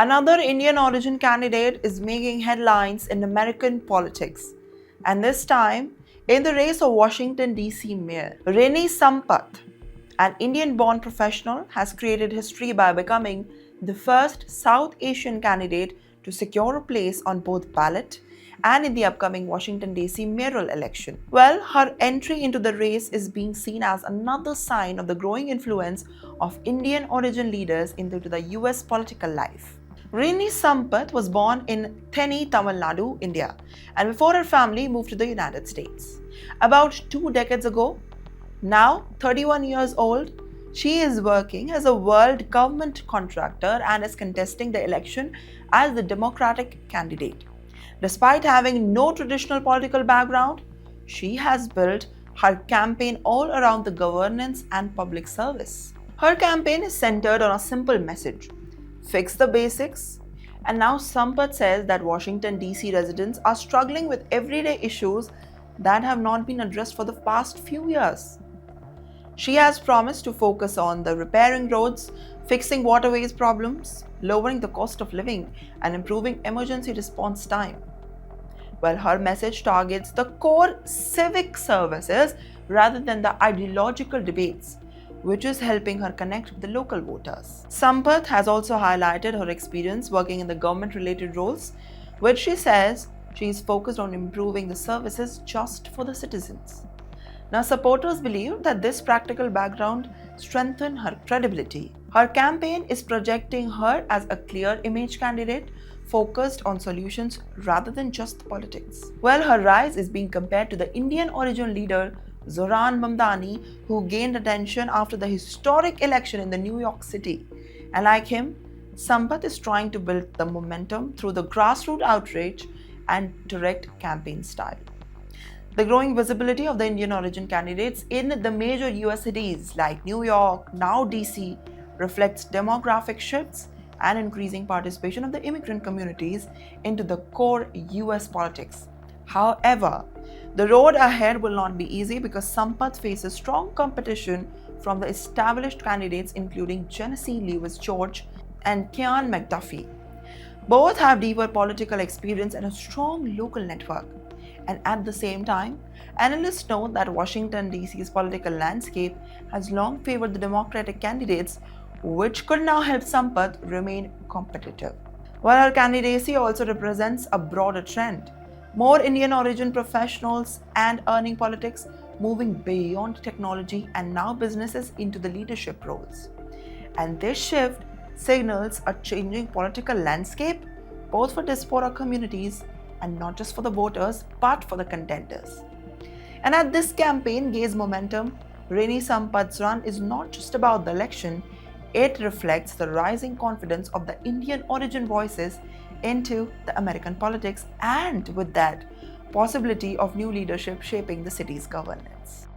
Another Indian origin candidate is making headlines in American politics, and this time in the race of Washington DC mayor. Rini Sampath, an Indian born professional, has created history by becoming the first South Asian candidate to secure a place on both ballot and in the upcoming Washington DC mayoral election. Well, her entry into the race is being seen as another sign of the growing influence of Indian origin leaders into the US political life. Rini Sampath was born in Theni, Tamil Nadu, India, and before her family moved to the United States. About 2 decades ago, now 31 years old, she is working as a world government contractor and is contesting the election as the Democratic candidate. Despite having no traditional political background, she has built her campaign all around the governance and public service. Her campaign is centered on a simple message: fix the basics. And now Sampath says that Washington DC residents are struggling with everyday issues that have not been addressed for the past few years. She has promised to focus on the repairing roads, fixing waterways problems, lowering the cost of living, and improving emergency response time. Well, her message targets the core civic services rather than the ideological debates, which is helping her connect with the local voters. Sampath has also highlighted her experience working in the government-related roles, which she says she is focused on improving the services just for the citizens. Now, supporters believe that this practical background strengthens her credibility. Her campaign is projecting her as a clear image candidate focused on solutions rather than just politics. Well, her rise is being compared to the Indian origin leader Zoran Mamdani, who gained attention after the historic election in the New York City. And like him, Sampath is trying to build the momentum through the grassroots outreach and direct campaign style. The growing visibility of the Indian origin candidates in the major US cities like New York, now DC, reflects demographic shifts and increasing participation of the immigrant communities into the core US politics. However, the road ahead will not be easy because Sampath faces strong competition from the established candidates including Genesee Lewis George and Kian McDuffie. Both have deeper political experience and a strong local network. And at the same time, analysts note that Washington DC's political landscape has long favored the Democratic candidates, which could now help Sampath remain competitive. While her candidacy also represents a broader trend, more Indian origin professionals and earning politics moving beyond technology and now businesses into the leadership roles. And this shift signals a changing political landscape both for diaspora communities and not just for the voters but for the contenders. And as this campaign gains momentum, Rini Sampath's run is not just about the election, it reflects the rising confidence of the Indian origin voices into the American politics and with that, possibility of new leadership shaping the city's governance.